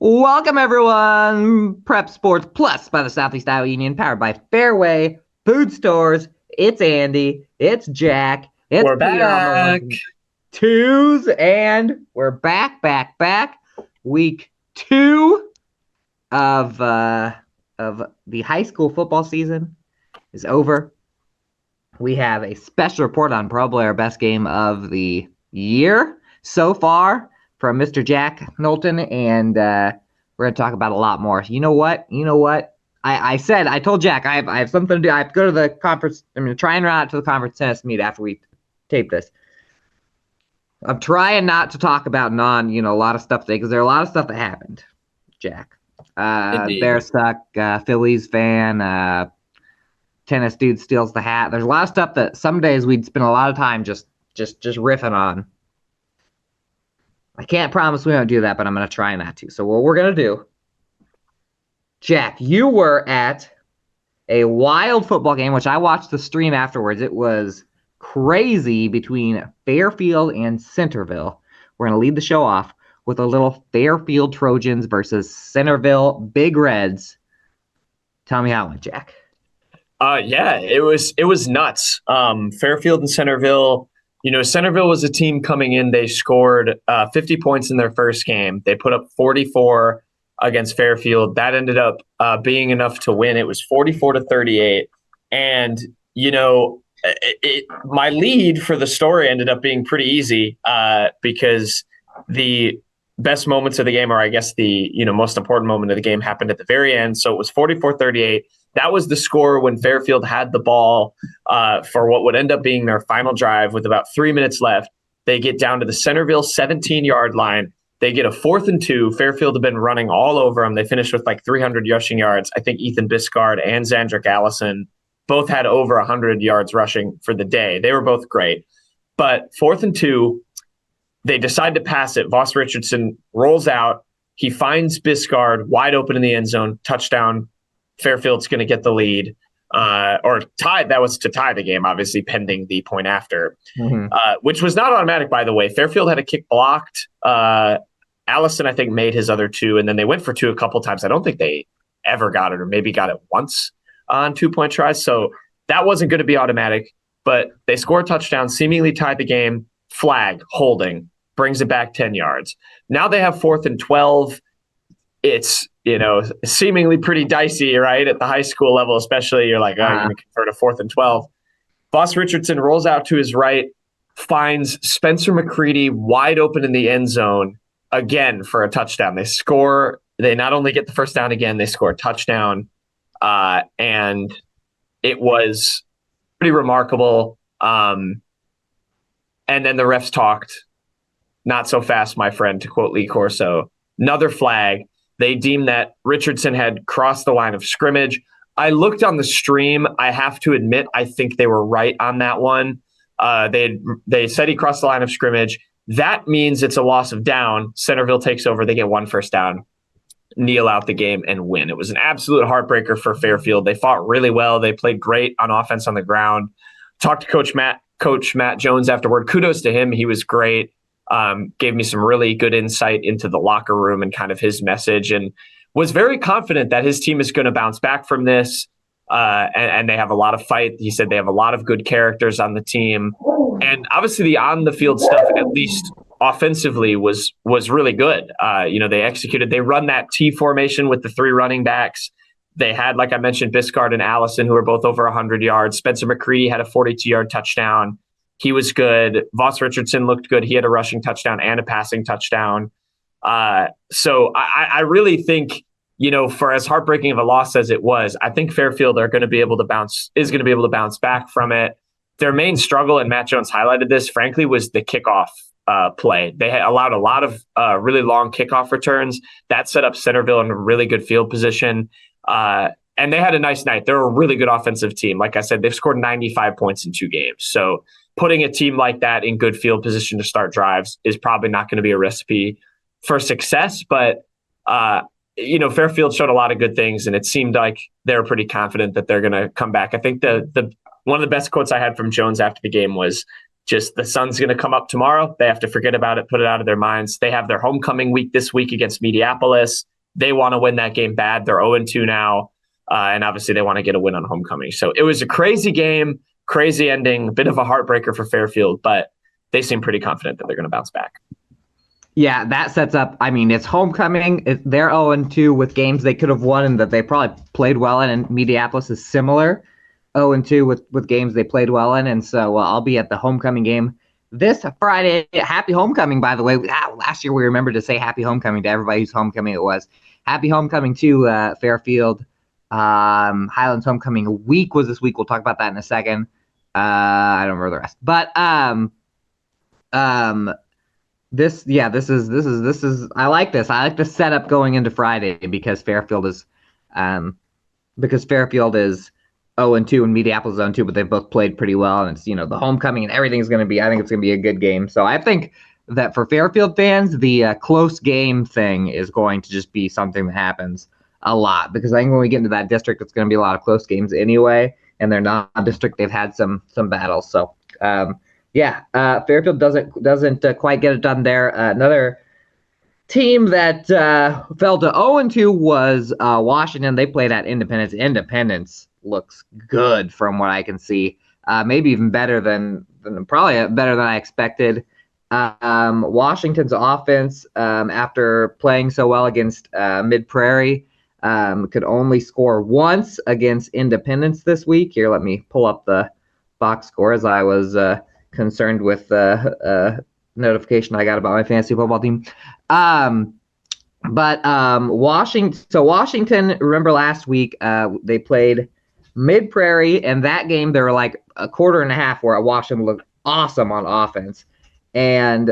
Welcome, everyone. Prep Sports Plus by the Southeast Iowa Union, powered by Fairway Food Stores. It's Andy. It's Jack. It's We're Peter on the back. ones and twos, and we're back. Week 2 of the high school football season is over. We have a special report on probably our best game of the year so far from Mr. Jack Knowlton, and we're going to talk about a lot more. You know what? I told Jack I have something to do. I have to go to the conference. I'm going to try and run out to the conference tennis meet after we tape this. I'm trying not to talk about a lot of stuff today because there are a lot of stuff that happened, Jack. Bear suck, Phillies fan, tennis dude steals the hat. There's a lot of stuff that some days we'd spend a lot of time just riffing on. I can't promise we won't do that, but I'm going to try not to. So what we're going to do, Jack, you were at a wild football game, which I watched the stream afterwards. It was crazy between Fairfield and Centerville. We're going to lead the show off with a little Fairfield Trojans versus Centerville Big Reds. Tell me how it went, Jack. Yeah, it was nuts. Fairfield and Centerville. Centerville was a team coming in. They scored 50 points in their first game. They put up 44 against Fairfield. That ended up being enough to win. It was 44-38. And, my lead for the story ended up being pretty easy because the best moments of the game, or I guess the most important moment of the game, happened at the very end. So it was 44-38. That was the score when Fairfield had the ball for what would end up being their final drive with about 3 minutes left. They get down to the Centerville 17-yard line. They get a 4th and 2. Fairfield had been running all over them. They finished with like 300 rushing yards. I think Ethan Biscard and Zandrick Allison both had over 100 yards rushing for the day. They were both great. But 4th and 2, they decide to pass it. Voss Richardson rolls out. He finds Biscard wide open in the end zone. Touchdown. Fairfield's going to get the lead, or tie. That was to tie the game, obviously, pending the point after, which was not automatic, by the way. Fairfield had a kick blocked. Allison, I think, made his other 2, and then they went for 2 a couple times. I don't think they ever got it, or maybe got it once on 2-point tries. So that wasn't going to be automatic, but they score a touchdown, seemingly tied the game. Flag, holding, brings it back 10 yards. Now they have 4th and 12. It's, seemingly pretty dicey, right? At the high school level, especially, you're like, you're going to convert a 4th and 12. Voss Richardson rolls out to his right, finds Spencer McCready wide open in the end zone again for a touchdown. They score. They not only get the first down again, they score a touchdown. And it was pretty remarkable. And then the refs talked. Not so fast, my friend, to quote Lee Corso. Another flag. They deemed that Richardson had crossed the line of scrimmage. I looked on the stream. I have to admit, I think they were right on that one. They said he crossed the line of scrimmage. That means it's a loss of down. Centerville takes over. They get 1 first down, kneel out the game, and win. It was an absolute heartbreaker for Fairfield. They fought really well. They played great on offense on the ground. Talked to Coach Matt Jones afterward. Kudos to him. He was great. Gave me some really good insight into the locker room and kind of his message, and was very confident that his team is going to bounce back from this. And they have a lot of fight. He said they have a lot of good characters on the team. And obviously the on the field stuff, at least offensively, was really good. They executed, they run that T formation with the 3 running backs. They had, like I mentioned, Biscard and Allison, who are both over 100 yards. Spencer McCready had a 42-yard touchdown. He was good. Voss Richardson looked good. He had a rushing touchdown and a passing touchdown. So I really think, for as heartbreaking of a loss as it was, I think Fairfield is going to be able to bounce back from it. Their main struggle, and Matt Jones highlighted this, frankly, was the kickoff play. They had allowed a lot of really long kickoff returns. That set up Centerville in a really good field position. And they had a nice night. They're a really good offensive team. Like I said, they've scored 95 points in 2 games. So putting a team like that in good field position to start drives is probably not going to be a recipe for success. But, Fairfield showed a lot of good things, and it seemed like they're pretty confident that they're going to come back. I think the one of the best quotes I had from Jones after the game was just, the sun's going to come up tomorrow. They have to forget about it, put it out of their minds. They have their homecoming week this week against Mediapolis. They want to win that game bad. They're 0-2 now, and obviously they want to get a win on homecoming. So it was a crazy game, crazy ending, a bit of a heartbreaker for Fairfield, but they seem pretty confident that they're going to bounce back. Yeah, that sets up. I mean, it's homecoming. They're 0-2 with games they could have won and that they probably played well in. And Mediapolis is similar, 0-2 with games they played well in. And so I'll be at the homecoming game this Friday. Happy homecoming, by the way. Last year we remembered to say happy homecoming to everybody whose homecoming it was. Happy homecoming to Fairfield. Highlands homecoming week was this week. We'll talk about that in a second. I don't remember the rest, but this is I like this. I like the setup going into Friday because Fairfield is 0-2 and Mediapolis is 0-2, but they've both played pretty well, and it's the homecoming and everything is going to be. I think it's going to be a good game. So I think that for Fairfield fans, the close game thing is going to just be something that happens a lot, because I think when we get into that district, it's going to be a lot of close games anyway, and they're not a district. They've had some battles, so. Fairfield doesn't quite get it done there. Another team that fell to 0-2 was Washington. They played at Independence. Independence looks good from what I can see. Maybe even better than I expected. Washington's offense, after playing so well against Mid Prairie, could only score once against Independence this week. Here, let me pull up the box score as I was concerned with the notification I got about my fantasy football team. Washington, remember last week, they played Mid Prairie, and that game there were like a quarter and a half where Washington looked awesome on offense, and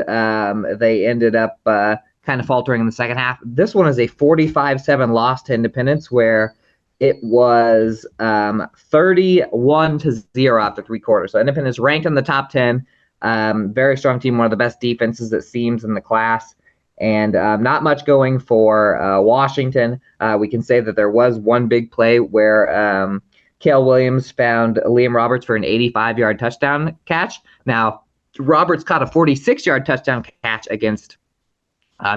they ended up kind of faltering in the second half. This one is a 45-7 loss to Independence, where it was 31-0 after three quarters. So Independence ranked in the top 10. Very strong team, one of the best defenses it seems in the class. And not much going for Washington. We can say that there was one big play where Cale Williams found Liam Roberts for an 85-yard touchdown catch. Now, Roberts caught a 46-yard touchdown catch against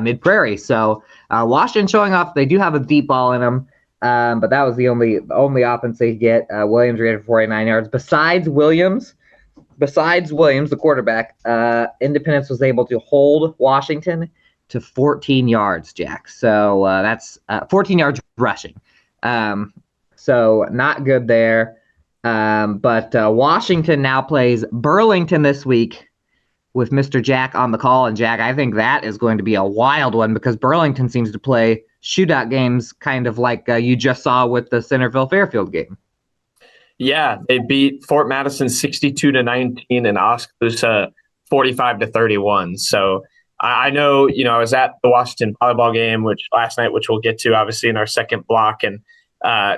Mid Prairie. So Washington showing off they do have a deep ball in them. But that was the only offense they get. Williams rated for 49 yards. Besides Williams, the quarterback, Independence was able to hold Washington to 14 yards, Jack. So that's 14 yards rushing. So not good there. But Washington now plays Burlington this week with Mr. Jack on the call. And Jack, I think that is going to be a wild one because Burlington seems to play shootout games, kind of like you just saw with the Centerville Fairfield game. Yeah, they beat Fort Madison 62-19 and Oskaloosa 45-31. So I know, I was at the Washington volleyball game, last night, which we'll get to obviously in our second block, and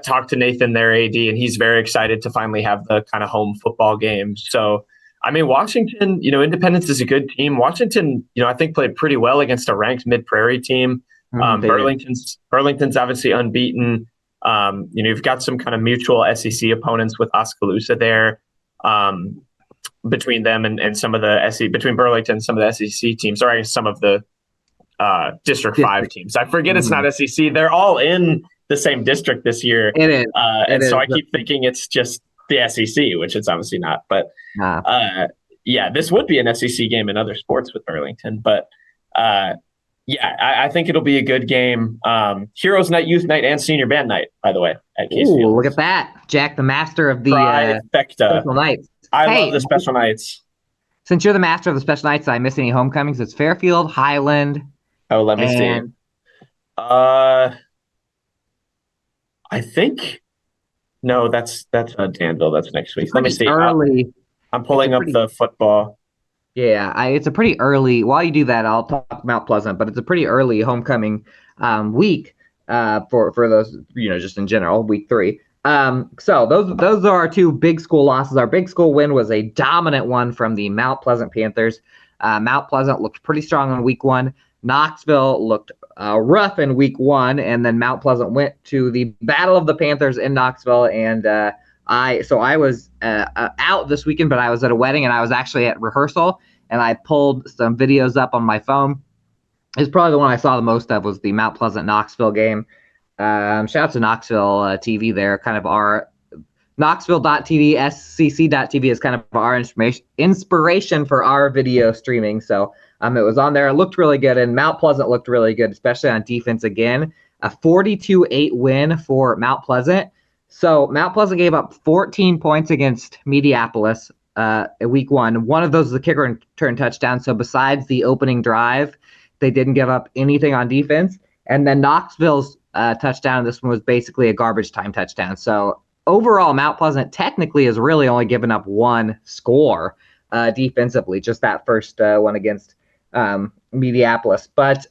talked to Nathan, their AD, and he's very excited to finally have the kind of home football game. So, I mean, Washington, Independence is a good team. Washington, I think played pretty well against a ranked Mid Prairie team. Burlington's obviously unbeaten. You've got some kind of mutual SEC opponents with Oskaloosa there, between them and some of the between Burlington and some of the SEC teams, or I guess some of the District 5 teams. I forget it's not SEC. They're all in the same district this year. It is. So I keep thinking it's just the SEC, which it's obviously not. But this would be an SEC game in other sports with Burlington. But I think it'll be a good game. Heroes Night, Youth Night, and Senior Band Night, by the way, at Case Field. Look at that. Jack, the master of the special nights. I love the special nights. Since you're the master of the special nights, did I miss any homecomings? It's Fairfield, Highland. Oh, let me see. I think no, that's Danville. That's next week. Let me see. Early. I'm pulling up the football. Yeah, it's a pretty early. While you do that, I'll talk Mount Pleasant, but it's a pretty early homecoming week for those, just in general, week 3. So those are our two big school losses. Our big school win was a dominant one from the Mount Pleasant Panthers. Mount Pleasant looked pretty strong in week 1. Knoxville looked rough in week 1, and then Mount Pleasant went to the Battle of the Panthers in Knoxville, and I was out this weekend, but I was at a wedding, and I was actually at rehearsal, and I pulled some videos up on my phone is probably the one I saw the most of was the Mount Pleasant Knoxville game. Shout out to Knoxville TV there, kind of our Knoxville.tv, SCC.tv is kind of our inspiration for our video streaming. So it was on there. It looked really good, and Mount Pleasant looked really good, especially on defense again. A 42-8 win for Mount Pleasant. So Mount Pleasant gave up 14 points against Mediapolis week one. One of those was a kicker and return touchdown. So besides the opening drive, they didn't give up anything on defense. And then Knoxville's touchdown, this one was basically a garbage time touchdown. So overall, Mount Pleasant technically has really only given up one score defensively, just that first one against Mediapolis. But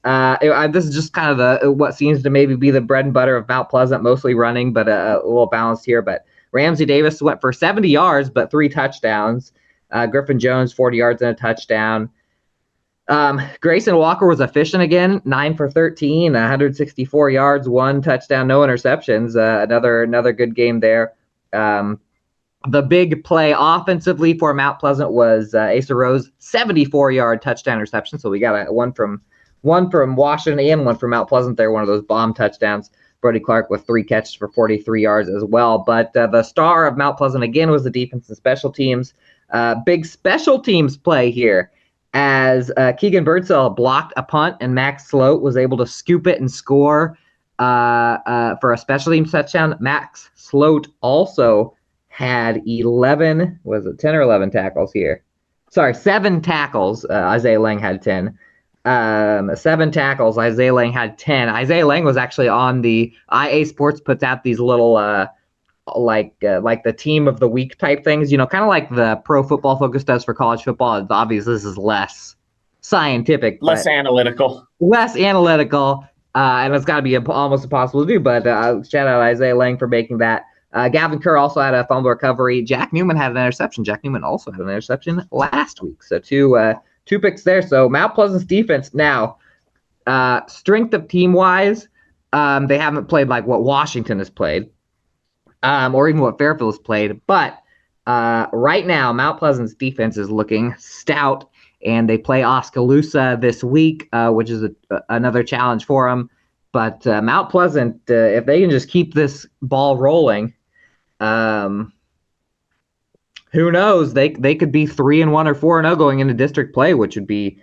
this is just kind of what seems to maybe be the bread and butter of Mount Pleasant, mostly running, but a little balanced here. But Ramsey Davis went for 70 yards, but 3 touchdowns. Griffin Jones, 40 yards and a touchdown. Grayson Walker was efficient again, 9 for 13, 164 yards, 1 touchdown, no interceptions. Another good game there. The big play offensively for Mount Pleasant was Asa Rose, 74-yard touchdown reception. So we got one from Washington and one from Mount Pleasant there, one of those bomb touchdowns. Brody Clark with 3 catches for 43 yards as well. But the star of Mount Pleasant again was the defense and special teams. Big special teams play here, as Keegan Birdsell blocked a punt and Max Sloat was able to scoop it and score for a special teams touchdown. Max Sloat also had 10 or 11 tackles here. Sorry, 7 tackles. Isaiah Lang had 10. 7 tackles. Isaiah Lang had 10. Isaiah Lang was actually on the IA Sports puts out these little like the team of the week type things, kind of like the Pro Football Focus does for college football. It's obvious this is less scientific, less analytical, and it's got to be almost impossible to do. But shout out Isaiah Lang for making that. Gavin Kerr also had a fumble recovery. Jack Newman had an interception. Jack Newman also had an interception last week. So two picks there. So Mount Pleasant's defense now, strength of team wise, they haven't played like what Washington has played. Or even what Fairfield has played. But right now, Mount Pleasant's defense is looking stout, and they play Oskaloosa this week, which is another challenge for them. But Mount Pleasant, if they can just keep this ball rolling, who knows? They could be 3-1 or 4-0 going into district play, which would be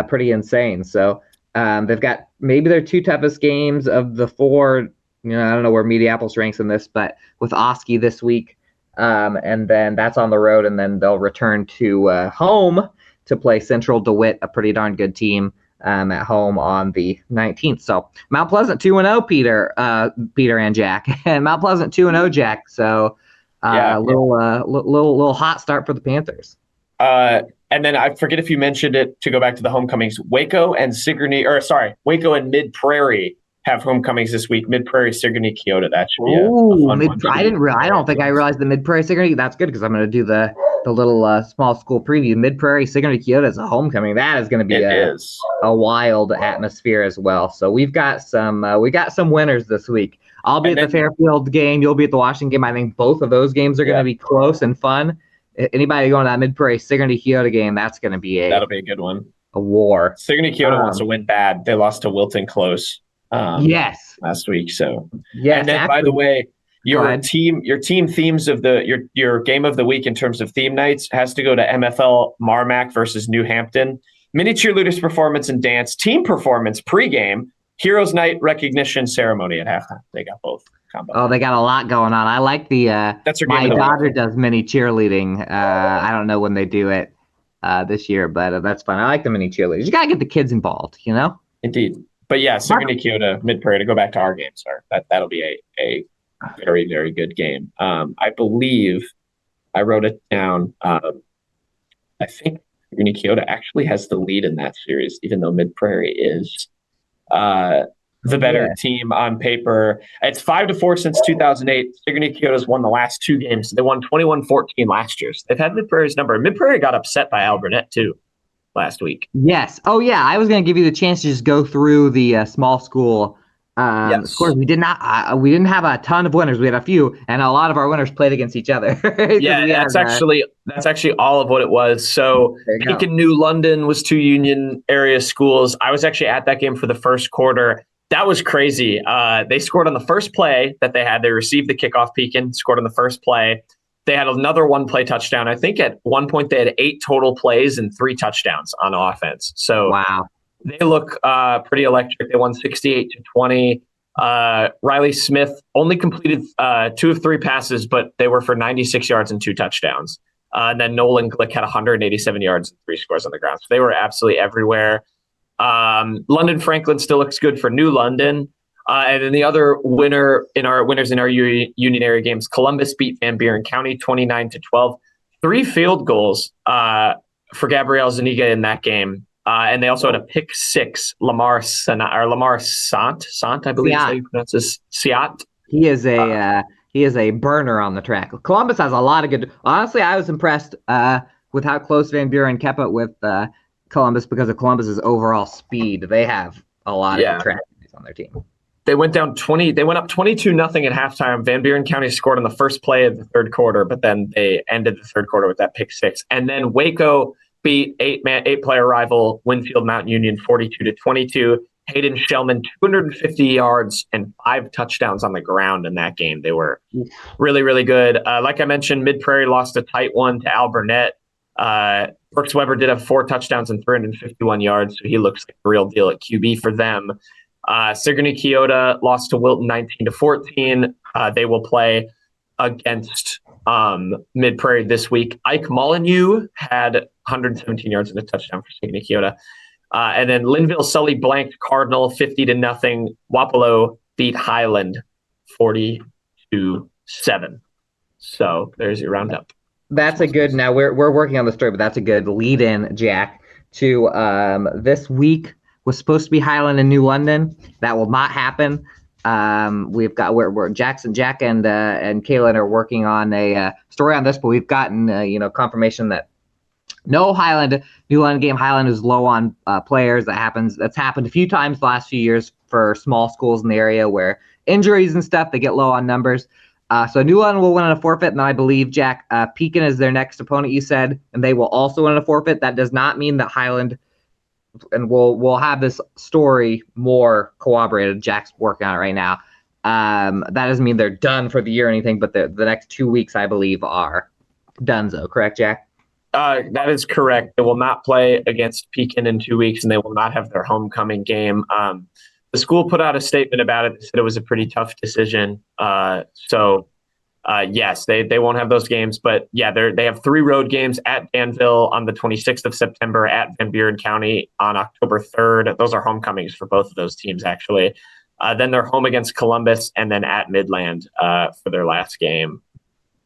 pretty insane. So they've got maybe their 2 toughest games of the 4. I don't know where Mediapolis ranks in this, but with Oski this week, and then that's on the road, and then they'll return to home to play Central DeWitt, a pretty darn good team, at home on the 19th. So Mount Pleasant 2-0, Peter and Jack, and Mount Pleasant 2-0, Jack. So little hot start for the Panthers. And then I forget if you mentioned it to go back to the homecomings. Waco and Mid Prairie have homecomings this week. Mid Prairie, Sigourney, Keota. That should be a fun one. I don't think I realized the Mid Prairie, Sigourney. That's good because I'm going to do the little small school preview. Mid Prairie, Sigourney, Keota is a homecoming. That is going to be a wild atmosphere as well. So we got some winners this week. I'll be at the Fairfield game. You'll be at the Washington game. I think both of those games are going to be close and fun. Anybody going to that Mid Prairie, Sigourney, Keota game, that's going to be that'll be a good one. A war. Sigourney, Keota wants to win bad. They lost to Wilton close. Last week. So and then by the way, your team themes of your game of the week in terms of theme nights has to go to MFL Marmac versus New Hampton. Mini cheerleaders performance and dance, team performance pregame, Heroes Night recognition ceremony at halftime. They got both combo. Oh, they got a lot going on. I like the that's your my daughter does mini cheerleading. I don't know when they do it this year, but that's fun. I like the mini cheerleaders. You gotta get the kids involved, Indeed. But yeah, Sigourney, Keota, Mid Prairie, to go back to our games, that'll be a very, very good game. I believe I wrote it down. I think Sigourney, Keota actually has the lead in that series, even though Mid Prairie is the better team on paper. It's 5-4 since 2008. Sigourney, Keota's won the last 2 games. They won 21-14 last year. So they've had Mid Prairie's number. Mid Prairie got upset by Alburnett too last week. Yes. Oh, yeah. I was going to give you the chance to just go through the small school Of course, Yes. we didn't have a ton of winners. We had a few, and a lot of our winners played against each other because Yeah, we had. that's actually all of what it was. So There you go. Pekin, New London was two Union area schools. I was actually at that game for the first quarter. That was crazy. They scored on the first play that they had. They received the kickoff. Pekin scored on the first play. They had another one play touchdown. I think at one point they had 8 total plays and 3 touchdowns on offense. So Wow. they look pretty electric. They won 68-20. Riley Smith only completed 2 of 3 passes, but they were for 96 yards and 2 touchdowns. And then Nolan Glick had 187 yards and 3 scores on the ground. So they were absolutely everywhere. London Franklin still looks good for New London. And then the other winners in our Union area games, Columbus beat Van Buren County 29-12. 3 field goals for Gabrielle Zuniga in that game. And they also had a pick 6, Lamar Sant, I believe is how you pronounce this. Siat. He is a burner on the track. Columbus has a lot of good. Honestly, I was impressed with how close Van Buren kept it with Columbus because of Columbus's overall speed. They have a lot of good track on their team. They went down 20. They went up 22-0 at halftime. Van Buren County scored on the first play of the third quarter, but then they ended the third quarter with that pick 6. And then Waco beat 8-player rival Winfield Mountain Union 42-22. Hayden Shellman 250 yards and 5 touchdowns on the ground in that game. They were really, really good. Like I mentioned, Mid Prairie lost a tight one to Al Burnett. Brooks Weber did have 4 touchdowns and 351 yards, so he looks like the real deal at QB for them. Sigourney Keota lost to Wilton 19-14. They will play against Mid Prairie this week. Ike Molyneux had 117 yards and a touchdown for Sigourney Keota. And then Linville Sully blanked Cardinal 50-0. Wapello beat Highland 40-7. So there's your roundup. That's a good. Now we're working on the story, but that's a good lead in, Jack, to this week was supposed to be Highland and New London. That will not happen. We've got we're Jack and Kaylin are working on a story on this, but we've gotten confirmation that no New London game. Highland is low on players. That's happened a few times the last few years for small schools in the area where injuries and stuff, they get low on numbers. So New London will win on a forfeit, and I believe, Jack, Pekin is their next opponent, you said, and they will also win on a forfeit. That does not mean that Highland, and we'll have this story more corroborated. Jack's working on it right now. That doesn't mean they're done for the year or anything, but the next 2 weeks, I believe, are donezo. Correct, Jack? That is correct. They will not play against Pekin in 2 weeks, and they will not have their homecoming game. The school put out a statement about it. They said it was a pretty tough decision. Yes, they won't have those games. But, yeah, they have 3 road games at Danville on the 26th of September, at Van Buren County on October 3rd. Those are homecomings for both of those teams, actually. Then they're home against Columbus and then at Midland for their last game.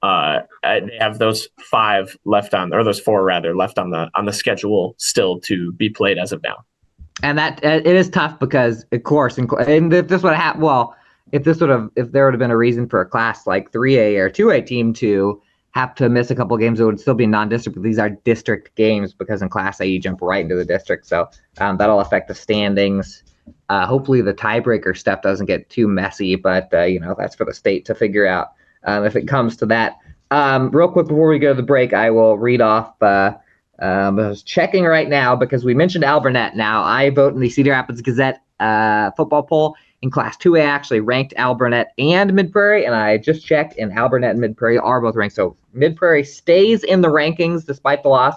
They have those 5 left on, or those 4 rather, left on the schedule still to be played as of now. And that it is tough because, of course, and if this would have happened, if there would have been a reason for a class like 3A or 2A team to have to miss a couple of games, it would still be non-district. But these are district games because in Class A you jump right into the district, so that'll affect the standings. Hopefully the tiebreaker stuff doesn't get too messy, but that's for the state to figure out if it comes to that. Real quick before we go to the break, I will read off. I was checking right now because we mentioned Al Burnett. Now, I vote in the Cedar Rapids Gazette football poll in Class 2A. actually ranked Al Burnett and Mid Prairie, and I just checked, and Al Burnett and Mid Prairie are both ranked. So Mid Prairie stays in the rankings despite the loss.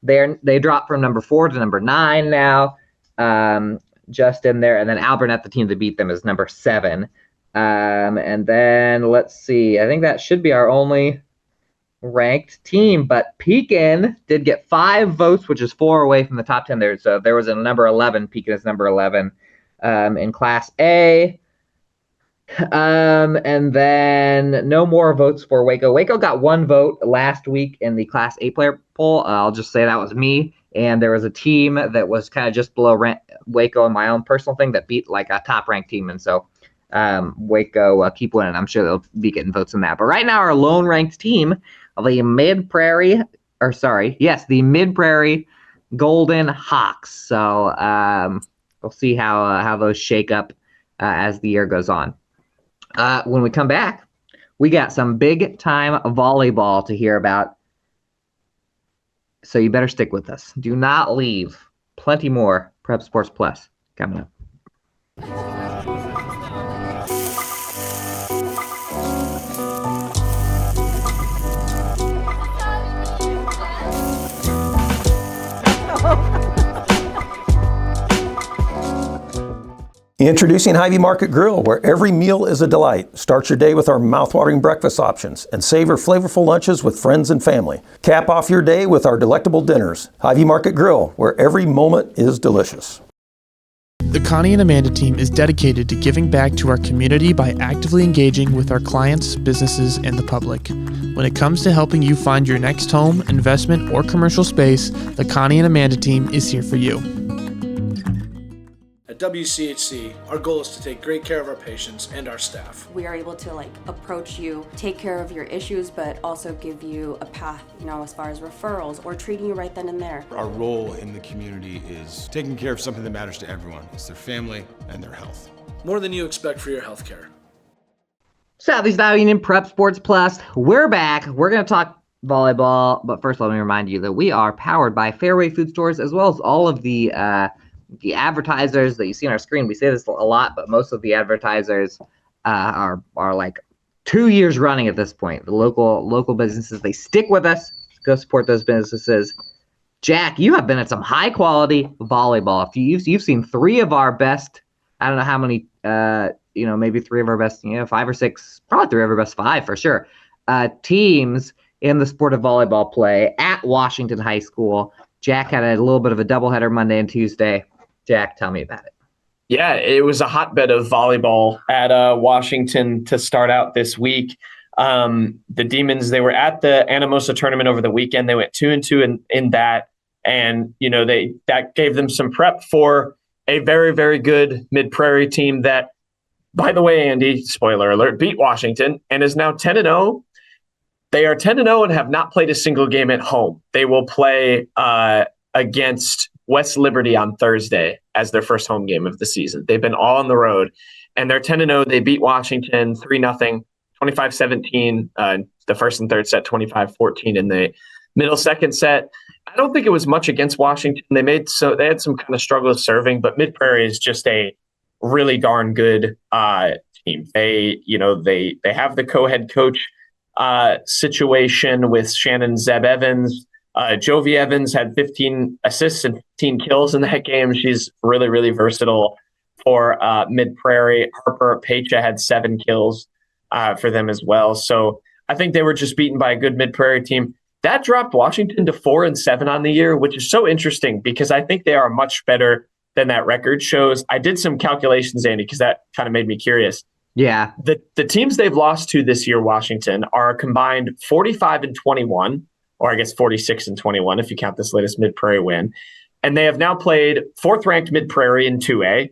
They dropped from number 4 to number 9 now, just in there. And then Al Burnett, the team that beat them, is number 7. And then let's see. I think that should be our only ranked team, but Pekin did get 5 votes, which is 4 away from the top 10 there. So there was a number 11. Pekin is number 11 in Class A. And then no more votes for Waco. Waco got 1 vote last week in the Class A player poll. I'll just say that was me. And there was a team that was kind of just below Waco in my own personal thing that beat like a top ranked team. And so Waco keep winning. I'm sure they'll be getting votes on that. But right now, our lone ranked team, the Mid Prairie Golden Hawks. So we'll see how those shake up as the year goes on. When we come back, we got some big time volleyball to hear about. So you better stick with us. Do not leave. Plenty more Prep Sports Plus coming up. Introducing Hy-Vee Market Grill, where every meal is a delight. Start your day with our mouth-watering breakfast options and savor flavorful lunches with friends and family. Cap off your day with our delectable dinners. Hy-Vee Market Grill, where every moment is delicious. The Connie and Amanda team is dedicated to giving back to our community by actively engaging with our clients, businesses, and the public. When it comes to helping you find your next home, investment, or commercial space, the Connie and Amanda team is here for you. At WCHC, our goal is to take great care of our patients and our staff. We are able to approach you, take care of your issues, but also give you a path, as far as referrals or treating you right then and there. Our role in the community is taking care of something that matters to everyone. It's their family and their health. More than you expect for your health care. Southeast Iowa Union Prep Sports Plus. We're back. We're going to talk volleyball, but first let me remind you that we are powered by Fairway Food Stores, as well as all of the advertisers that you see on our screen. We say this a lot, but most of the advertisers are like 2 years running at this point. The local businesses, they stick with us. Go support those businesses. Jack, you have been at some high quality volleyball. You've seen three of our best. I don't know how many. Maybe three of our best. 5 or 6. Probably three of our best 5 for sure. Teams in the sport of volleyball play at Washington High School. Jack had a little bit of a doubleheader Monday and Tuesday. Jack, tell me about it. Yeah, it was a hotbed of volleyball at Washington to start out this week. The Demons, they were at the Anamosa tournament over the weekend. They went 2-2 in that, and that gave them some prep for a very, very good Mid-Prairie team that, by the way, Andy, spoiler alert, beat Washington and is now 10-0. They are 10-0 and have not played a single game at home. They will play against West Liberty on Thursday as their first home game of the season. They've been all on the road, and they're 10-0. They beat Washington 3-0, 25-17, the first and third set, 25-14 in the middle second set. I don't think it was much against Washington. They had some kind of struggle with serving, but Mid-Prairie is just a really darn good team. They have the co-head coach situation with Shannon Zeb Evans. Jovi Evans had 15 assists and 15 kills in that game. She's really, really versatile for Mid-Prairie. Harper Pecha had 7 kills for them as well. So I think they were just beaten by a good Mid-Prairie team. That dropped Washington to 4-7 on the year, which is so interesting because I think they are much better than that record shows. I did some calculations, Andy, because that kind of made me curious. Yeah. The teams they've lost to this year, Washington, are combined 45-21, or I guess 46-21 if you count this latest Mid-Prairie win. And they have now played 4th-ranked Mid-Prairie in 2A,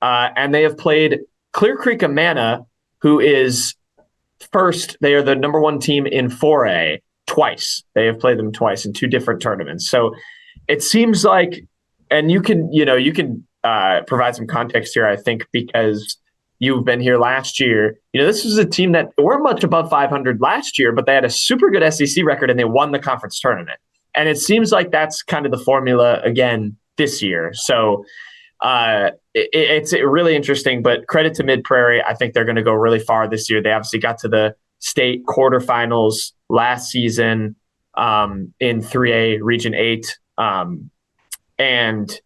and they have played Clear Creek Amana, who is first. They are the number 1 team in 4A twice. They have played them twice in 2 different tournaments. So it seems like, and you can provide some context here, I think, because you've been here last year. This was a team that weren't much above 500 last year, but they had a super good SEC record and they won the conference tournament. And it seems like that's kind of the formula again this year. So it's really interesting, but credit to Mid-Prairie. I think they're going to go really far this year. They obviously got to the state quarterfinals last season in 3A Region 8. And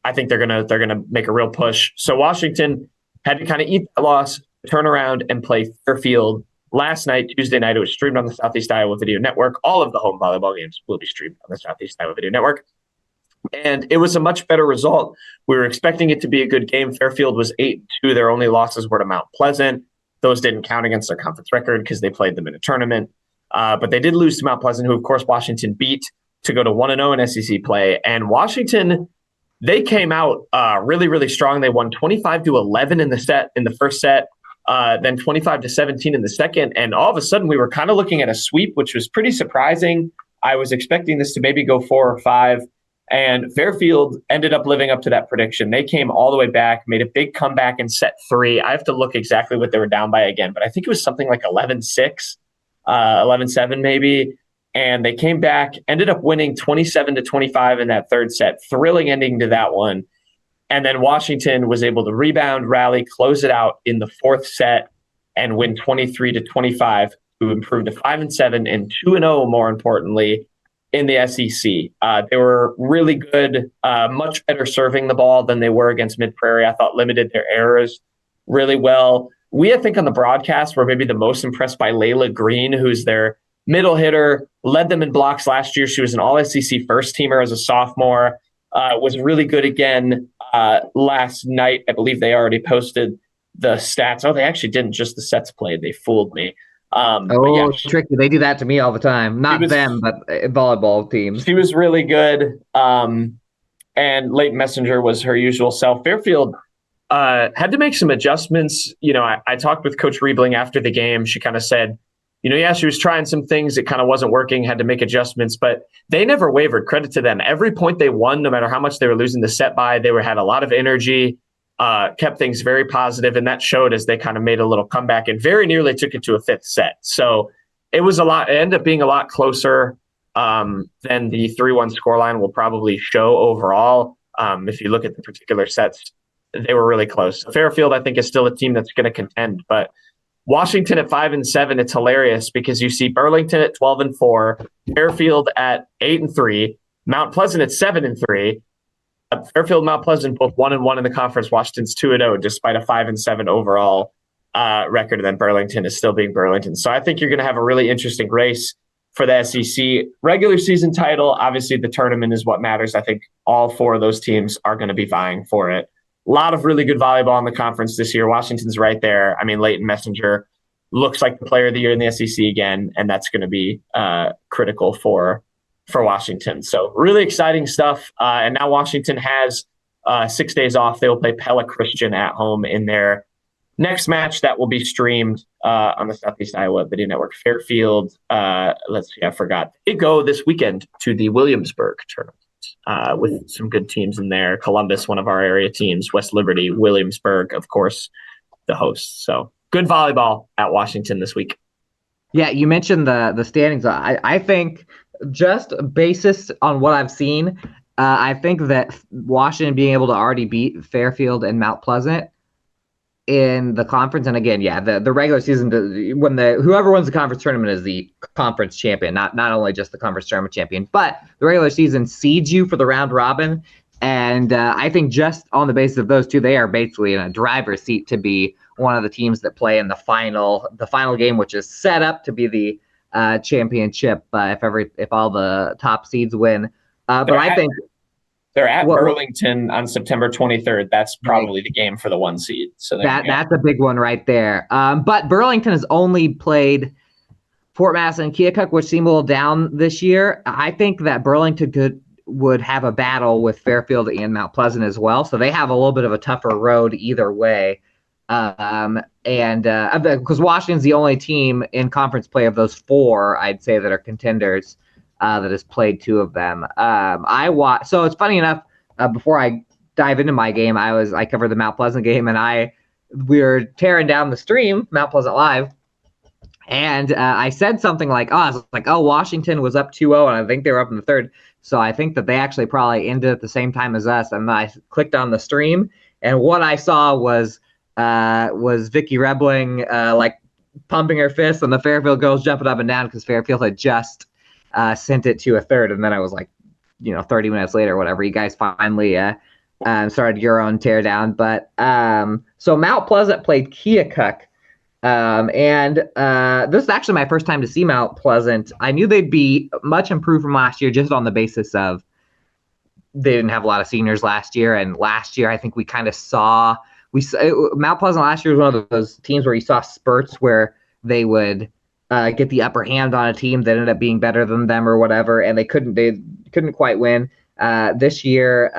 I think they're gonna make a real push. So Washington had to kind of eat that loss, turn around and play Fairfield last night, Tuesday night. It was streamed on the Southeast Iowa Video Network. All of the home volleyball games will be streamed on the Southeast Iowa Video Network. And it was a much better result. We were expecting it to be a good game. Fairfield was 8-2. Their only losses were to Mount Pleasant. Those didn't count against their conference record because they played them in a tournament. But they did lose to Mount Pleasant, who, of course, Washington beat to go to 1-0 in SEC play. And Washington, they came out really, really strong. They won 25-11 in the first set, then 25-17 in the second. And all of a sudden, we were kind of looking at a sweep, which was pretty surprising. I was expecting this to maybe go 4 or 5. And Fairfield ended up living up to that prediction. They came all the way back, made a big comeback in set 3. I have to look exactly what they were down by again, but I think it was something like 11-6, 11-7 maybe. And they came back, ended up winning 27-25 in that third set. Thrilling ending to that one. And then Washington was able to rebound, rally, close it out in the fourth set and win 23-25 to improve to 5-7 and 2-0, more importantly, in the SEC. They were really good, much better serving the ball than they were against Mid-Prairie. I thought limited their errors really well. We, I think, on the broadcast were maybe the most impressed by Layla Green, who's their middle hitter, led them in blocks last year. She was an All-SEC first-teamer as a sophomore, was really good again last night. I believe they already posted the stats. Oh, they actually didn't, just the sets played. They fooled me. Yeah, tricky. They do that to me all the time. Not them, but volleyball teams. She was really good. And Leighton Messenger was her usual self. Fairfield had to make some adjustments. I talked with Coach Riebling after the game. She kind of said, she was trying some things. It kind of wasn't working, had to make adjustments, but they never wavered. Credit to them. Every point they won, no matter how much they were losing the set by, they had a lot of energy. Kept things very positive, and that showed as they kind of made a little comeback and very nearly took it to a fifth set. So it was it ended up being a lot closer than the 3-1 scoreline will probably show overall. If you look at the particular sets, they were really close. Fairfield, I think, is still a team that's going to contend, but Washington at 5-7, it's hilarious because you see Burlington at 12-4, Fairfield at 8-3, Mount Pleasant at 7-3. Fairfield, Mount Pleasant, both 1-1 in the conference. Washington's 2-0, despite a 5-7 overall record. And then Burlington is still being Burlington. So I think you're going to have a really interesting race for the SEC regular season title. Obviously, the tournament is what matters. I think all 4 of those teams are going to be vying for it. A lot of really good volleyball in the conference this year. Washington's right there. I mean, Leighton Messenger looks like the player of the year in the SEC again, and that's going to be critical for Washington. So really exciting stuff. And now Washington has 6 days off. They will play Pella Christian at home in their next match that will be streamed on the Southeast Iowa Video Network. Fairfield, let's see, I forgot. They go this weekend to the Williamsburg tournament with some good teams in there. Columbus, one of our area teams, West Liberty, Williamsburg, of course, the hosts. So good volleyball at Washington this week. Yeah, you mentioned the standings. I think just basis on what I've seen, I think that Washington being able to already beat Fairfield and Mount Pleasant in the conference, and again, the regular season, when whoever wins the conference tournament is the conference champion, not only just the conference tournament champion, but the regular season seeds you for the round robin. And I think just on the basis of those two, they are basically in a driver's seat to be one of the teams that play in the final game, which is set up to be the championship if all the top seeds win. But I think they're at Burlington on September 23rd. That's probably the game for the 1 seed. So that's a big one right there. But Burlington has only played Fort Madison and Keokuk, which seem a little down this year. I think that Burlington would have a battle with Fairfield and Mount Pleasant as well. So they have a little bit of a tougher road either way. And because Washington's the only team in conference play of those 4, I'd say, that are contenders that has played 2 of them. So it's funny enough, before I dive into my game, I covered the Mount Pleasant game, and we were tearing down the stream, Mount Pleasant Live, and I said something like, Washington was up 2-0, and I think they were up in the third. So I think that they actually probably ended at the same time as us. And I clicked on the stream, and what I saw was Vicky Rebling pumping her fists, and the Fairfield girls jumping up and down because Fairfield had just sent it to a third. And then I was 30 minutes later or whatever, you guys finally started your own teardown. But so Mount Pleasant played Keokuk. And this is actually my first time to see Mount Pleasant. I knew they'd be much improved from last year just on the basis of they didn't have a lot of seniors last year. And last year, I think we kind of saw Mount Pleasant last year was one of those teams where you saw spurts where they would get the upper hand on a team that ended up being better than them or whatever, and they couldn't quite win. This year,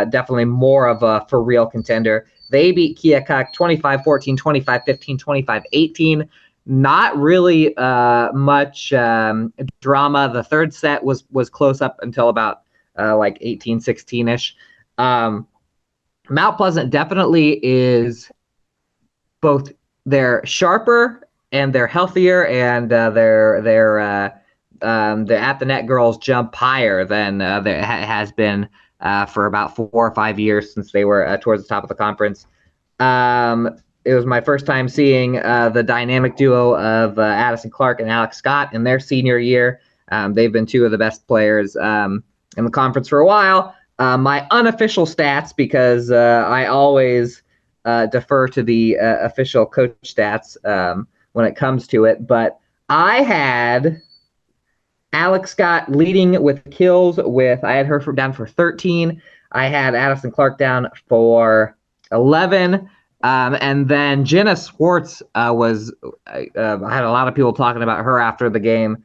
definitely more of a for real contender. They beat Keokuk 25-14, 25-15, 25-18. Not really much drama. The third set was close up until about like 18, 16-ish. Mount Pleasant definitely is both they're sharper and they're healthier, and the at the net girls jump higher than there has been for about 4 or 5 years since they were towards the top of the conference. It was my first time seeing the dynamic duo of Addison Clark and Alex Scott in their senior year. They've been two of the best players in the conference for a while. My unofficial stats, because I always defer to the official coach stats when it comes to it, but I had Alex Scott leading with kills I had her down for 13. I had Addison Clark down for 11. And then Jenna Swartz I had a lot of people talking about her after the game.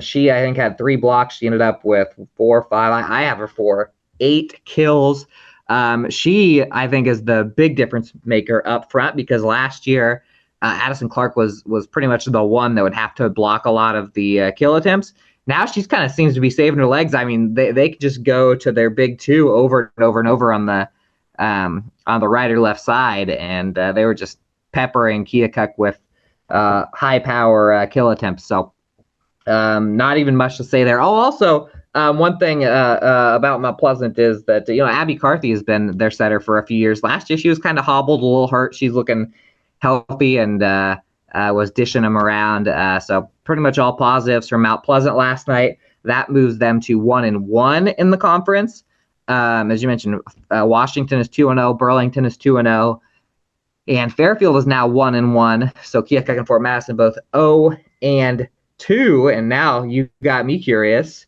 She, I think, had 3 blocks. She ended up with 4 or 5. I have her for 8 kills. She, I think, is the big difference maker up front, because last year Addison Clark was pretty much the one that would have to block a lot of the kill attempts. Now she's kind of seems to be saving her legs. I mean, they could just go to their big 2 over and over and over on the right or left side, and they were just peppering Keokuk with high power kill attempts. So not even much to say there. Oh, also one thing about Mount Pleasant is that Abby Carthy has been their setter for a few years. Last year she was kind of hobbled, a little hurt. She's looking healthy and was dishing them around. So pretty much all positives from Mount Pleasant last night. That moves them to 1-1 in the conference. As you mentioned, Washington is 2-0, Burlington is 2-0, and Fairfield is now 1-1. So Keokuk and Fort Madison both 0-2. And now you got me curious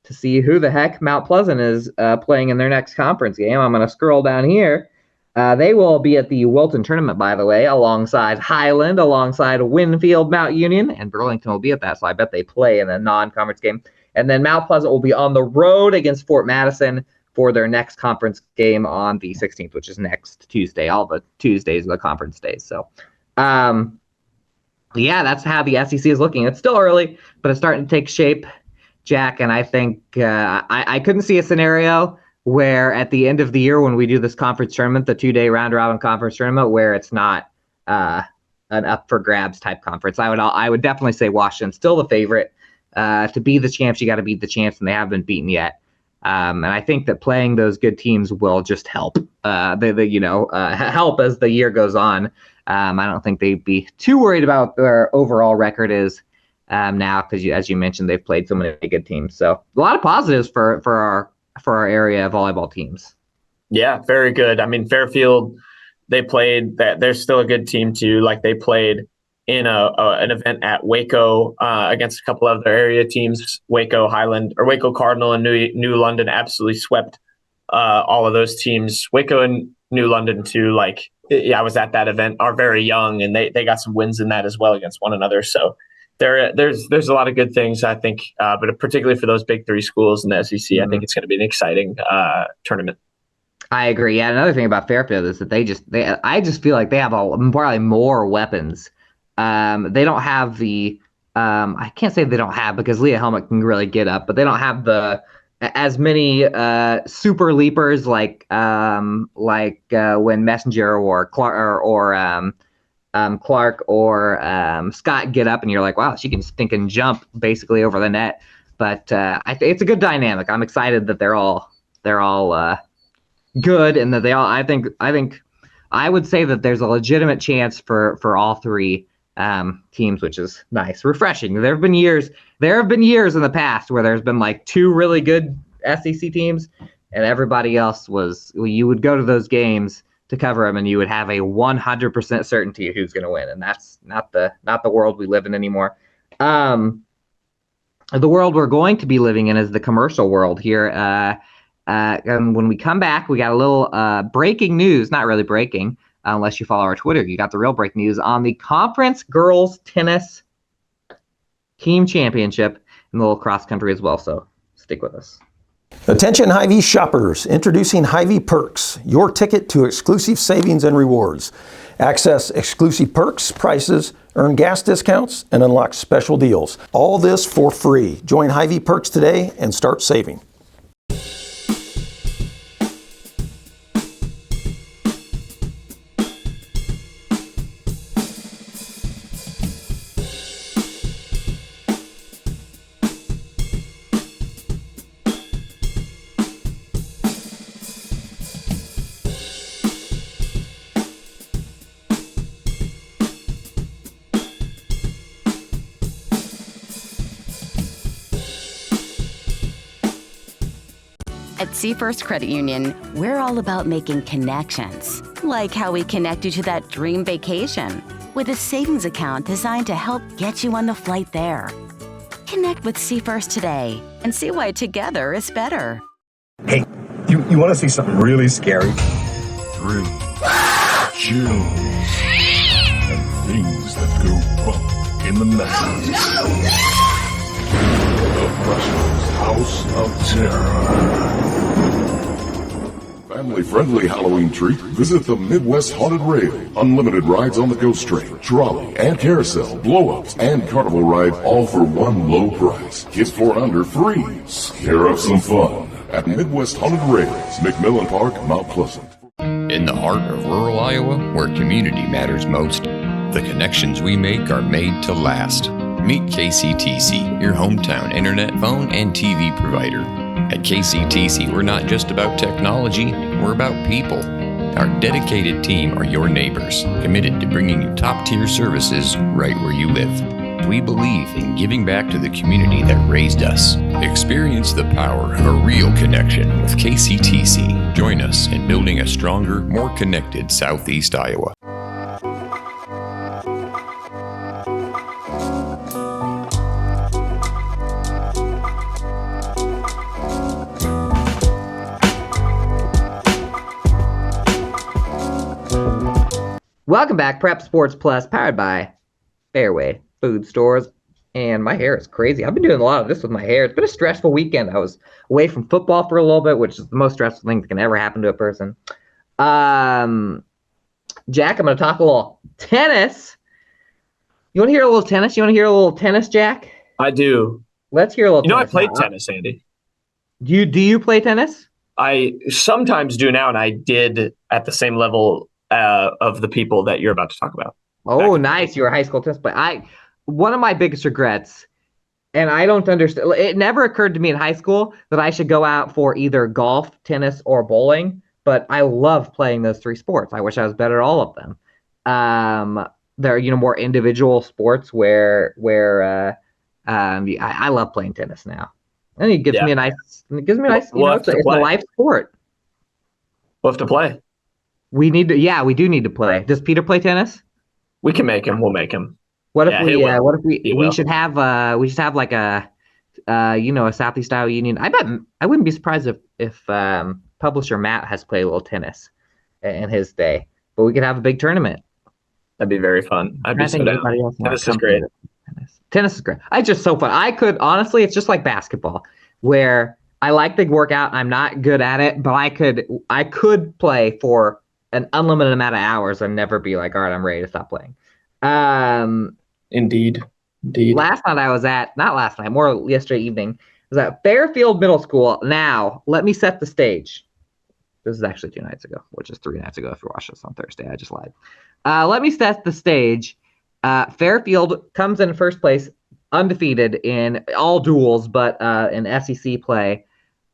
to see who the heck Mount Pleasant is playing in their next conference game. I'm going to scroll down here. They will be at the Wilton tournament, by the way, alongside Highland, alongside Winfield, Mount Union, and Burlington will be at that. So I bet they play in a non-conference game. And then Mount Pleasant will be on the road against Fort Madison for their next conference game on the 16th, which is next Tuesday. All the Tuesdays are the conference days. So, yeah, that's how the SEC is looking. It's still early, but it's starting to take shape, Jack. And I think I couldn't see a scenario where at the end of the year when we do this conference tournament, the 2-day round-robin conference tournament, where it's not an up-for-grabs type conference. I would definitely say Washington's still the favorite. To be the champs, you got to beat the champs, and they haven't been beaten yet. And I think that playing those good teams will just help. Help as the year goes on. I don't think they'd be too worried about their overall record is now, because as you mentioned, they've played so many good teams. So a lot of positives for our area volleyball teams. Yeah, very good. I mean, Fairfield, they played that. They're still a good team too. Like they played in an event at Waco against a couple of their area teams. Waco Cardinal and New London absolutely swept all of those teams. Waco and New London too. I was at that event. Are very young, and they got some wins in that as well against one another. So there's a lot of good things, I think, but particularly for those big 3 schools in the SEC, I think it's going to be an exciting tournament. I agree. Yeah, another thing about Fairfield is that I just feel like they have probably more weapons. They don't have the I can't say they don't have, because Leah Helmut can really get up, but they don't have as many super leapers like when Messenger or Clark or Scott get up, and you're like, wow, she can stink and jump basically over the net. But it's a good dynamic. I'm excited that they're all good, and that they all. I think I would say that there's a legitimate chance for all 3 teams, which is nice, refreshing. There have been years in the past where there's been 2 really good SEC teams, and everybody else you would go to those games to cover them, and you would have a 100% certainty of who's going to win, and that's not the world we live in anymore. The world we're going to be living in is the commercial world here. And when we come back, we got a little breaking news, not really breaking, unless you follow our Twitter. You got the real break news on the Conference Girls Tennis Team Championship and the little cross country as well. So stick with us. Attention Hy-Vee shoppers, introducing Hy-Vee Perks, your ticket to exclusive savings and rewards. Access exclusive perks, prices, earn gas discounts, and unlock special deals. All this for free. Join Hy-Vee Perks today and start saving. At Seafirst Credit Union, we're all about making connections, like how we connect you to that dream vacation with a savings account designed to help get you on the flight there. Connect with Seafirst today and see why together is better. Hey, you want to see something really scary? 3, chills, and things that go bump in the night. The Russians' House of Terror. Family-friendly Halloween treat. Visit the Midwest Haunted Rail. Unlimited rides on the Ghost Train, trolley, and carousel, blow-ups, and carnival ride, all for one low price. Kids 4 and under free. Scare up some fun at Midwest Haunted Rails, McMillan Park, Mount Pleasant. In the heart of rural Iowa, where community matters most, the connections we make are made to last. Meet KCTC, your hometown internet, phone, and TV provider. At KCTC, we're not just about technology, we're about people. Our dedicated team are your neighbors, committed to bringing you top-tier services right where you live. We believe in giving back to the community that raised us. Experience the power of a real connection with KCTC. Join us in building a stronger, more connected Southeast Iowa. Welcome back, Prep Sports Plus, powered by Fairway Food Stores. And my hair is crazy. I've been doing a lot of this with my hair. It's been a stressful weekend. I was away from football for a little bit, which is the most stressful thing that can ever happen to a person. Jack, I'm going to talk a little tennis. You want to hear a little tennis? You want to hear a little tennis, Jack? I do. Let's hear a little tennis. I played tennis, Andy. Do you play tennis? I sometimes do now, and I did at the same level of the people that you're about to talk about. Oh, nice. You were a high school tennis player. One of my biggest regrets, and I don't understand, it never occurred to me in high school that I should go out for either golf, tennis, or bowling, but I love playing those 3 sports. I wish I was better at all of them. They're, more individual sports where I love playing tennis now. And it gives me a nice, it's a life sport. We'll have to play. We do need to play. Does Peter play tennis? We can make him. We'll make him. What if we should have like a Southeast Iowa Union. I wouldn't be surprised if publisher Matt has played a little tennis in his day, but we could have a big tournament. That'd be very fun. I'd be so down. Tennis is great. Tennis is great. It's just so fun. It's just like basketball, where I like the workout. I'm not good at it, but I could play for an unlimited amount of hours and never be like, all right, I'm ready to stop playing. Indeed. Last night I was more yesterday evening, I was at Fairfield Middle School. Now, let me set the stage. This is actually 2 nights ago, which is 3 nights ago if you watched this on Thursday. I just lied. Let me set the stage. Fairfield comes in first place, undefeated in all duels, but in SEC play.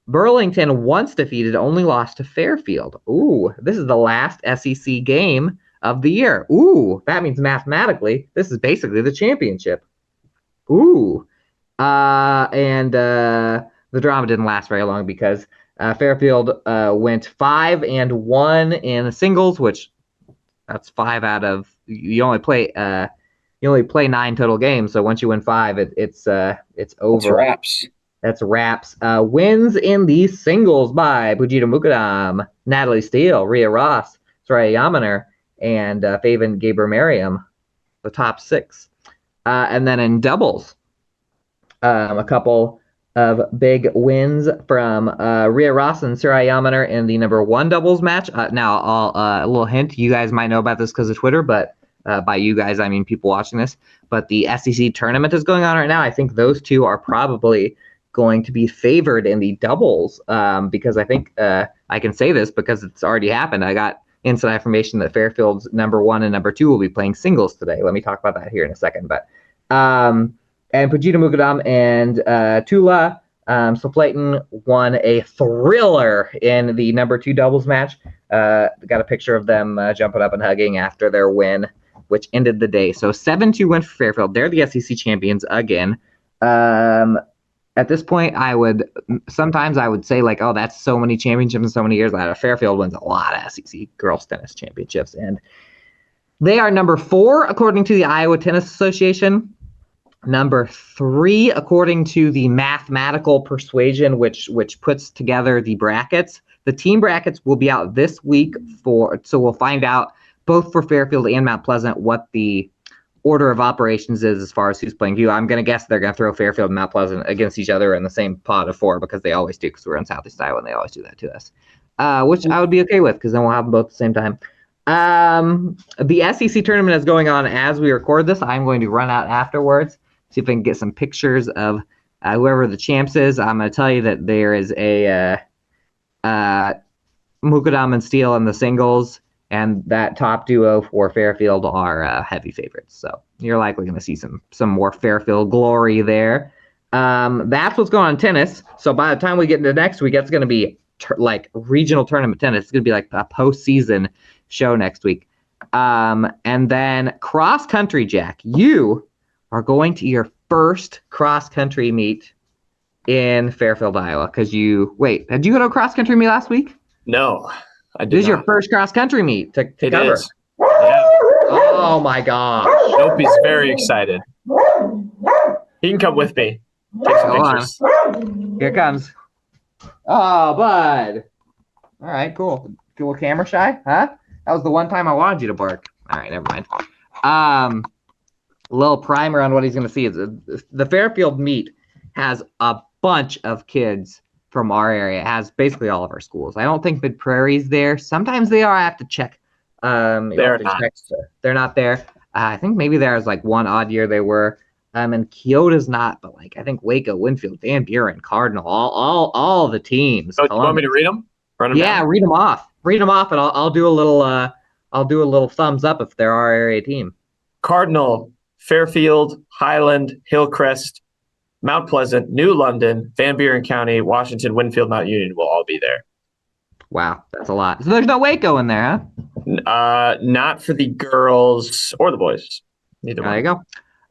Burlington, once defeated, only lost to Fairfield. Ooh, this is the last SEC game of the year. Ooh, that means mathematically, this is basically the championship. Ooh. And the drama didn't last very long because Fairfield went 5-1 in singles, which that's 5 out of you only play 9 total games. So once you win 5, it's over. It's wraps. That's wraps. Wins in the singles by Pujita Mukadam, Natalie Steele, Rhea Ross, Soraya Yamaner, and Faven Gaber-Mariam, the top 6. And then in doubles, a couple of big wins from Rhea Ross and Soraya Yamaner in the number 1 doubles match. Now, a little hint, you guys might know about this because of Twitter, but by you guys, I mean people watching this. But the SEC tournament is going on right now. I think those two are probably going to be favored in the doubles because I think I can say this because it's already happened. I got inside information that Fairfield's number 1 and number 2 will be playing singles today. Let me talk about that here in a second. But and Pujita Mukadam and Tula Soplayton won a thriller in the number 2 doubles match. Got a picture of them jumping up and hugging after their win, which ended the day. So 7-2 win for Fairfield. They're the SEC champions again. at this point, sometimes I would say like, oh, that's so many championships in so many years. Fairfield wins a lot of SEC girls tennis championships, and they are number 4 according to the Iowa Tennis Association, number 3 according to the Mathematical Persuasion, which puts together the brackets. The team brackets will be out this week so we'll find out both for Fairfield and Mount Pleasant what the order of operations is as far as who's playing who. I'm going to guess they're going to throw Fairfield and Mount Pleasant against each other in the same pot of 4 because they always do, because we're in Southeast Iowa and they always do that to us, which I would be okay with because then we'll have them both at the same time. The SEC tournament is going on as we record this. I'm going to run out afterwards, see if I can get some pictures of whoever the champs is. I'm going to tell you that there is a Mukadam and Steele in the singles, and that top duo for Fairfield are heavy favorites. So you're likely going to see some more Fairfield glory there. That's what's going on in tennis. So by the time we get into next week, it's going to be like regional tournament tennis. It's going to be like a postseason show next week. And then cross country, Jack, you are going to your first cross country meet in Fairfield, Iowa. Did you go to a cross country meet last week? No, I did. This is your first cross country meet to cover. Is. Yeah. Oh my gosh. Opie's very excited. He can come with me. Take some pictures. Here it comes. Oh, bud. All right, cool. A little camera shy, huh? That was the one time I wanted you to bark. All right, never mind. A little primer on what he's going to see is the Fairfield meet has a bunch of kids from our area. It has basically all of our schools. I don't think Mid Prairie's there. Sometimes they are. I have to check. They're not. They're not there. I think maybe there was like one odd year they were. And Kyoto's not, but like I think Waco, Winfield, Van Buren, Cardinal, all the teams. Oh, you want me to read them? Run them down? Read them off. Read them off, and I'll do a little thumbs up if they're our area team. Cardinal, Fairfield, Highland, Hillcrest, Mount Pleasant, New London, Van Buren County, Washington, Winfield, Mount Union will all be there. Wow, that's a lot. So there's no Waco in there, huh? Not for the girls or the boys. Neither one. There you go.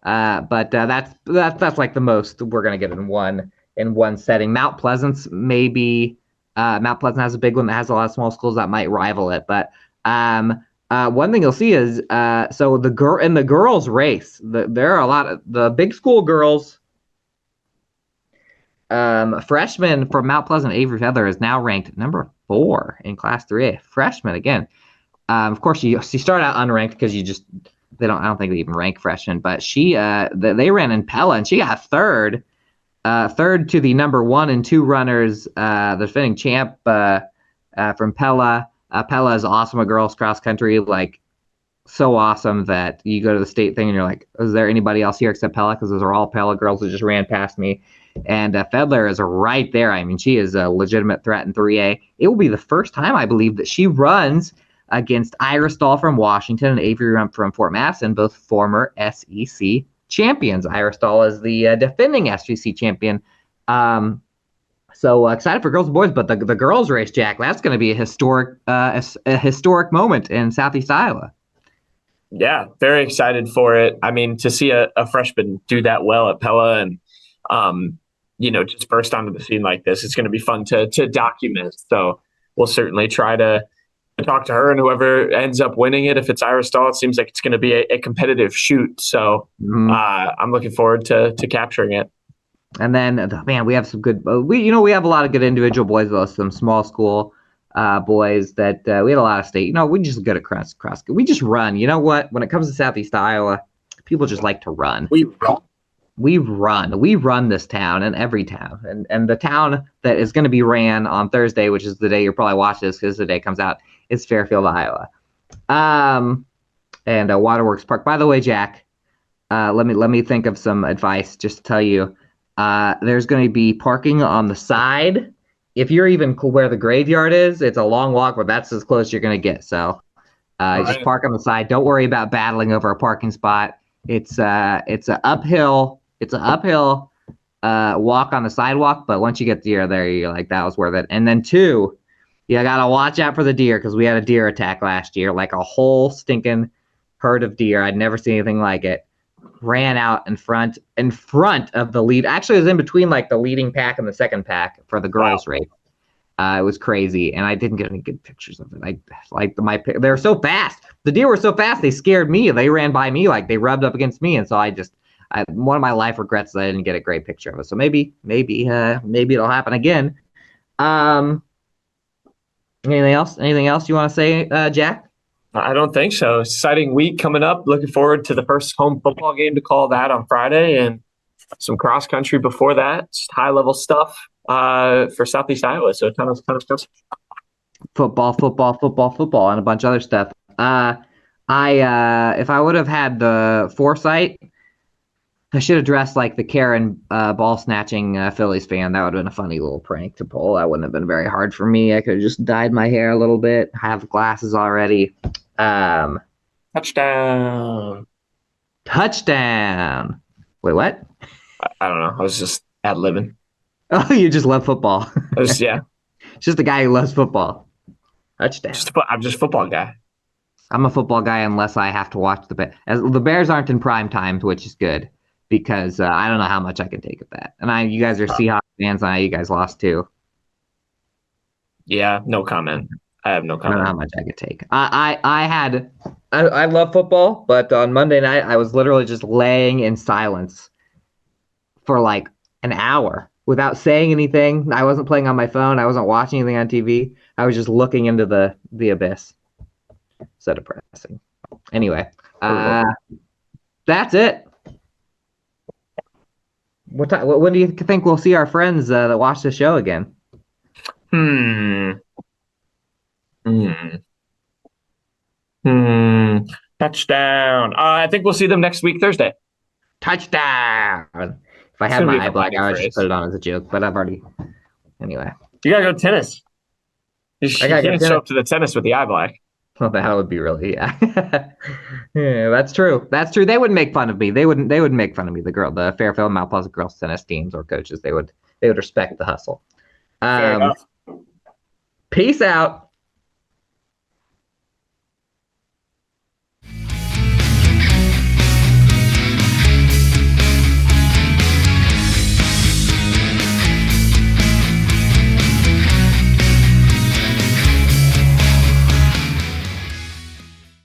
But that's like the most we're gonna get in one setting. Mount Pleasant's maybe. Mount Pleasant has a big one that has a lot of small schools that might rival it. But one thing you'll see is so in the girls race, there are a lot of the big school girls. Freshman from Mount Pleasant, Avery Feather is now ranked number 4 in Class 3A. Freshman again. Of course, she started out unranked because I don't think they even rank freshmen. But they ran in Pella and she got third to the number 1 and 2 runners. The defending champ from Pella. Pella is awesome at girls cross country, like so awesome that you go to the state thing and you're like, is there anybody else here except Pella? Because those are all Pella girls who just ran past me. And Fedler is right there. I mean, she is a legitimate threat in 3A. It will be the first time, I believe, that she runs against Ira Stahl from Washington and Avery Rump from Fort Madison, both former SEC champions. Ira Stahl is the defending SEC champion. So excited for girls and boys, but the girls race, Jack, that's going to be a historic moment in Southeast Iowa. Yeah, very excited for it. I mean, to see a freshman do that well at Pella and just burst onto the scene like this, it's going to be fun to document. So we'll certainly try to talk to her and whoever ends up winning it. If it's Ira Stahl, it seems like it's going to be a competitive shoot. So I'm looking forward to capturing it. And then, we have some good. We have a lot of good individual boys, though. Some small school boys that we had a lot of state. We just good at cross. We just run. You know what? When it comes to Southeast Iowa, people just like to run. We run this town and every town. And the town that is going to be ran on Thursday, which is the day you're probably watching this because the day it comes out, is Fairfield, Iowa. And Waterworks Park. By the way, Jack, let me think of some advice just to tell you. There's going to be parking on the side. If you're even where the graveyard is, it's a long walk, but that's as close as you're going to get. So just park on the side. Don't worry about battling over a parking spot. It's an uphill walk on the sidewalk, but once you get there, you're like, that was worth it. And then 2, you got to watch out for the deer because we had a deer attack last year, like a whole stinking herd of deer. I'd never seen anything like it. ran out in front of the lead. Actually, it was in between like the leading pack and the second pack for the girls' race. It was crazy, and I didn't get any good pictures of it. They were so fast. The deer were so fast, they scared me. They ran by me, like they rubbed up against me, and so one of my life regrets is I didn't get a great picture of it. So maybe it'll happen again. Anything else you want to say, Jack? I don't think so. Exciting week coming up. Looking forward to the first home football game to call that on Friday, and some cross country before that. Just high level stuff for Southeast Iowa. So a ton of stuff. Football, and a bunch of other stuff. If I would have had the foresight, I should have dressed like the Karen ball snatching Phillies fan. That would have been a funny little prank to pull. That wouldn't have been very hard for me. I could have just dyed my hair a little bit. I have glasses already. Touchdown. Wait, what? I don't know. I was just ad-libbing. Oh, you just love football. Yeah. Just a guy who loves football. Touchdown. I'm just a football guy. I'm a football guy unless I have to watch the Bears. The Bears aren't in prime time, which is good because I don't know how much I can take of that. And you guys are Seahawks fans, and you guys lost too. Yeah, no comment. I have no comment. I don't know how much I could take. I love football, but on Monday night I was literally just laying in silence for like an hour without saying anything. I wasn't playing on my phone. I wasn't watching anything on TV. I was just looking into the abyss. So depressing. Anyway, that's it. When do you think we'll see our friends that watch the show again? Touchdown. I think we'll see them next week, Thursday. Touchdown. If I had my eye black, I would just put it on as a joke, but I've already. Anyway. You got to go to tennis. You can't show up to the tennis with the eye black. Well, that would be really, yeah. Yeah, that's true. They wouldn't make fun of me. They wouldn't make fun of me. The Fairfield Mount Pleasant girls tennis teams or coaches, they would respect the hustle. Peace out.